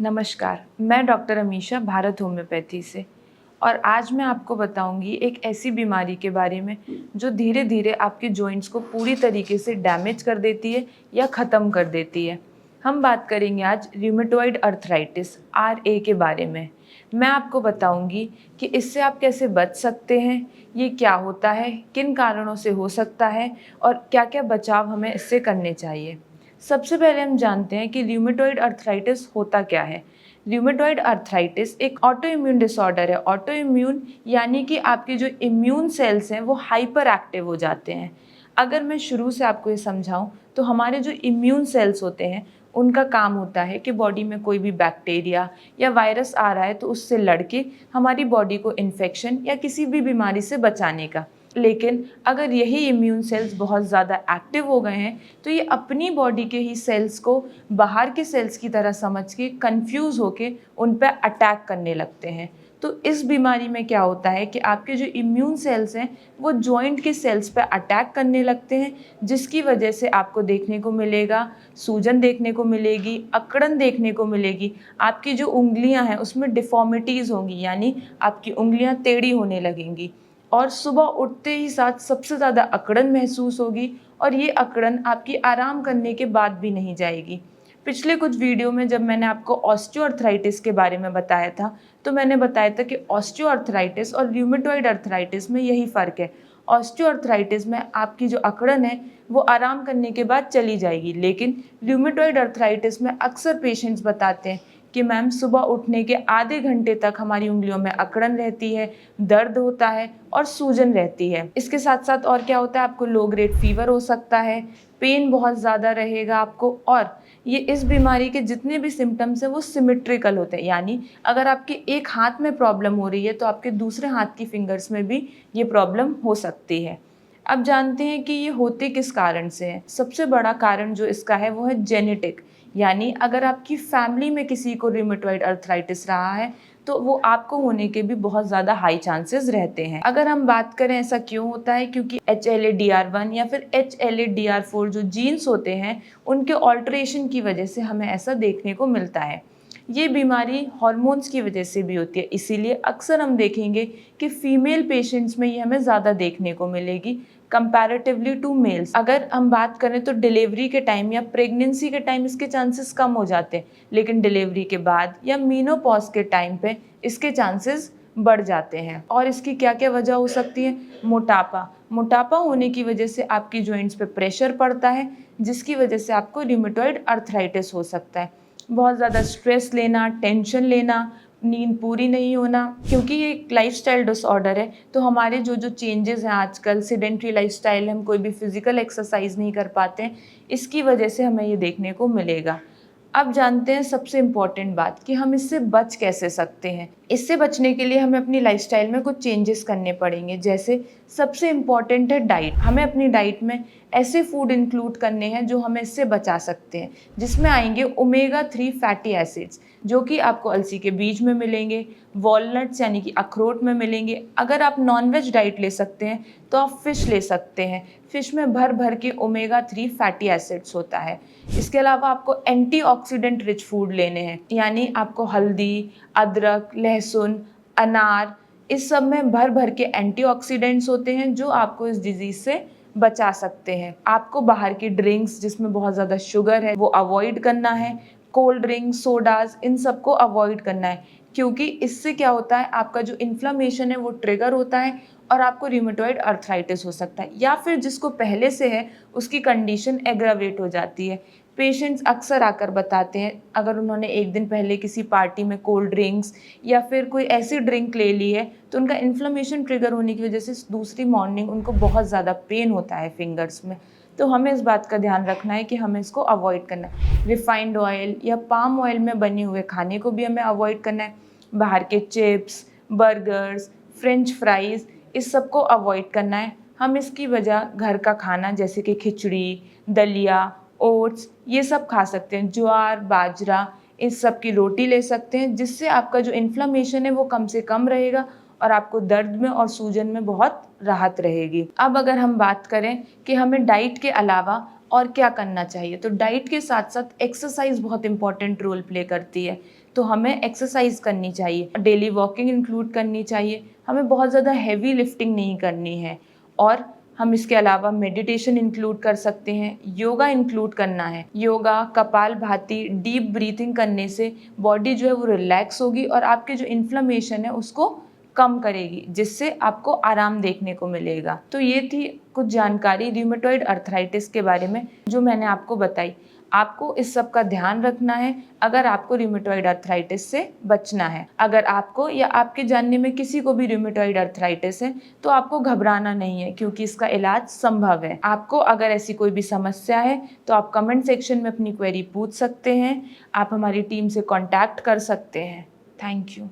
नमस्कार, मैं doctor Amisha Bharat homeopathy से। और आज मैं आपको बताऊंगी एक ऐसी बीमारी के बारे में जो धीरे धीरे आपके जॉइंट्स को पूरी तरीके से डैमेज कर देती है या ख़त्म कर देती है। हम बात करेंगे आज रूमेटॉइड अर्थराइटिस RA के बारे में। मैं आपको बताऊंगी कि इससे आप कैसे बच सकते हैं, ये क्या होता है, किन कारणों से हो सकता है और क्या क्या बचाव हमें इससे करने चाहिए। सबसे पहले हम जानते हैं कि रूमेटॉइड अर्थराइटिस होता क्या है। रूमेटॉइड अर्थराइटिस एक ऑटो इम्यून डिसऑर्डर है। ऑटो इम्यून यानी कि आपके जो इम्यून सेल्स हैं वो हाइपर एक्टिव हो जाते हैं। अगर मैं शुरू से आपको ये समझाऊं तो हमारे जो इम्यून सेल्स होते हैं उनका काम होता है कि बॉडी में कोई भी बैक्टीरिया या वायरस आ रहा है तो उससे लड़के हमारी बॉडी को इन्फेक्शन या किसी भी बीमारी से बचाने का। लेकिन अगर यही इम्यून सेल्स बहुत ज़्यादा एक्टिव हो गए हैं तो ये अपनी बॉडी के ही सेल्स को बाहर के सेल्स की तरह समझ के कंफ्यूज होके उन पर अटैक करने लगते हैं। तो इस बीमारी में क्या होता है कि आपके जो इम्यून सेल्स हैं वो जॉइंट के सेल्स पर अटैक करने लगते हैं, जिसकी वजह से आपको देखने को मिलेगा सूजन देखने को मिलेगी, अकड़न देखने को मिलेगी, आपकी जो उंगलियां हैं उसमें डिफॉर्मिटीज़ होंगी यानी आपकी उंगलियां टेढ़ी होने लगेंगी और सुबह उठते ही साथ सबसे ज़्यादा अकड़न महसूस होगी और ये अकड़न आपकी आराम करने के बाद भी नहीं जाएगी। पिछले कुछ वीडियो में जब मैंने आपको ऑस्टियोआर्थराइटिस के बारे में बताया था तो मैंने बताया था कि ऑस्टियोआर्थराइटिस और रूमेटॉइड अर्थराइटिस में यही फ़र्क है। ऑस्टियोआर्थराइटिस में आपकी जो अकड़न है वो आराम करने के बाद चली जाएगी, लेकिन रूमेटॉइड अर्थराइटिस में अक्सर पेशेंट्स बताते हैं कि मैम सुबह उठने के आधे घंटे तक हमारी उंगलियों में अकड़न रहती है, दर्द होता है और सूजन रहती है। इसके साथ साथ और क्या होता है, आपको लो ग्रेड फीवर हो सकता है, पेन बहुत ज़्यादा रहेगा आपको। और ये इस बीमारी के जितने भी सिम्टम्स हैं वो सिमेट्रिकल होते हैं, यानी अगर आपके एक हाथ में प्रॉब्लम हो रही है तो आपके दूसरे हाथ की फिंगर्स में भी ये प्रॉब्लम हो सकती है। अब जानते हैं कि ये होते किस कारण से है। सबसे बड़ा कारण जो इसका है वो है जेनेटिक, यानी अगर आपकी फैमिली में किसी को रूमेटॉइड अर्थराइटिस रहा है तो वो आपको होने के भी बहुत ज़्यादा हाई चांसेस रहते हैं। अगर हम बात करें ऐसा क्यों होता है, क्योंकि HLA-DR1 या फिर HLA-DR4 जो जीन्स होते हैं उनके ऑल्ट्रेशन की वजह से हमें ऐसा देखने को मिलता है। ये बीमारी हार्मोन्स की वजह से भी होती है, इसीलिए अक्सर हम देखेंगे कि फीमेल पेशेंट्स में ये हमें ज़्यादा देखने को मिलेगी कंपैरेटिवली टू मेल्स। अगर हम बात करें तो डिलीवरी के टाइम या प्रेगनेंसी के टाइम इसके चांसेस कम हो जाते हैं, लेकिन डिलीवरी के बाद या मीनोपॉज के टाइम पे इसके चांसेस बढ़ जाते हैं। और इसकी क्या क्या वजह हो सकती है? मोटापा होने की वजह से आपकी जॉइंट्स पे प्रेशर पड़ता है, जिसकी वजह से आपको रूमेटॉइड अर्थराइटिस हो सकता है। बहुत ज़्यादा स्ट्रेस लेना, टेंशन लेना, नींद पूरी नहीं होना, क्योंकि ये एक लाइफस्टाइल डिसऑर्डर है तो हमारे जो जो चेंजेस हैं आजकल, सेडेंट्री लाइफस्टाइल, हम कोई भी फिजिकल एक्सरसाइज नहीं कर पाते हैं, इसकी वजह से हमें ये देखने को मिलेगा। अब जानते हैं सबसे इम्पॉर्टेंट बात कि हम इससे बच कैसे सकते हैं। इससे बचने के लिए हमें अपनी लाइफस्टाइल में कुछ चेंजेस करने पड़ेंगे। जैसे सबसे इम्पॉर्टेंट है डाइट। हमें अपनी डाइट में ऐसे फूड इंक्लूड करने हैं जो हमें इससे बचा सकते हैं, जिसमें आएंगे ओमेगा 3 फैटी एसिड्स जो कि आपको अलसी के बीज में मिलेंगे, वॉलनट्स यानी कि अखरोट में मिलेंगे। अगर आप नॉनवेज डाइट ले सकते हैं तो आप फ़िश ले सकते हैं। फ़िश में भर भर के ओमेगा 3 फैटी एसिड्स होता है। इसके अलावा आपको एंटीऑक्सीडेंट रिच फूड लेने हैं, यानी आपको हल्दी, अदरक, लहसुन, अनार, इस सब में भर भर के एंटीऑक्सीडेंट्स होते हैं जो आपको इस डिजीज़ से बचा सकते हैं। आपको बाहर की ड्रिंक्स जिसमें बहुत ज़्यादा शुगर है वो अवॉइड करना है। कोल्ड ड्रिंक, सोडाज, इन सबको अवॉइड करना है, क्योंकि इससे क्या होता है, आपका जो इन्फ्लेमेशन है वो ट्रिगर होता है और आपको रूमेटॉइड अर्थराइटिस हो सकता है, या फिर जिसको पहले से है उसकी कंडीशन एग्रावेट हो जाती है। पेशेंट्स अक्सर आकर बताते हैं अगर उन्होंने एक दिन पहले किसी पार्टी में कोल्ड ड्रिंक्स या फिर कोई ऐसी ड्रिंक ले ली है तो उनका इन्फ्लेमेशन ट्रिगर होने की वजह से दूसरी मॉर्निंग उनको बहुत ज़्यादा पेन होता है फिंगर्स में। तो हमें इस बात का ध्यान रखना है कि हमें इसको अवॉइड करना है। रिफाइंड ऑयल या पाम ऑयल में बने हुए खाने को भी हमें अवॉइड करना है। बाहर के चिप्स, बर्गर्स, फ्रेंच फ्राइज़, इस सब को अवॉइड करना है। हम इसकी वजह घर का खाना जैसे कि खिचड़ी, दलिया, ओट्स, ये सब खा सकते हैं। ज्वार, बाजरा, इस सब की रोटी ले सकते हैं, जिससे आपका जो इन्फ्लेमेशन है वो कम से कम रहेगा और आपको दर्द में और सूजन में बहुत राहत रहेगी। अब अगर हम बात करें कि हमें डाइट के अलावा और क्या करना चाहिए। तो डाइट के साथ साथ एक्सरसाइज बहुत इंपॉर्टेंट रोल प्ले करती है, तो हमें एक्सरसाइज करनी चाहिए, डेली वॉकिंग इंक्लूड करनी चाहिए, हमें बहुत ज़्यादा हैवी लिफ्टिंग नहीं करनी है, और हम इसके अलावा मेडिटेशन इंक्लूड कर सकते हैं, योगा इंक्लूड करना है। योगा, कपालभाति, डीप ब्रीथिंग करने से बॉडी जो है वो रिलैक्स होगी और आपके जो इन्फ्लेमेशन है उसको कम करेगी, जिससे आपको आराम देखने को मिलेगा। तो ये थी कुछ जानकारी र्यूमेटॉइड अर्थराइटिस के बारे में जो मैंने आपको बताई। आपको इस सब का ध्यान रखना है अगर आपको र्यूमेटॉइड अर्थराइटिस से बचना है। अगर आपको या आपके जानने में किसी को भी र्यूमेटॉइड अर्थराइटिस है तो आपको घबराना नहीं है, क्योंकि इसका इलाज संभव है। आपको अगर ऐसी कोई भी समस्या है तो आप कमेंट सेक्शन में अपनी क्वेरी पूछ सकते हैं, आप हमारी टीम से कॉन्टैक्ट कर सकते हैं। Thank you.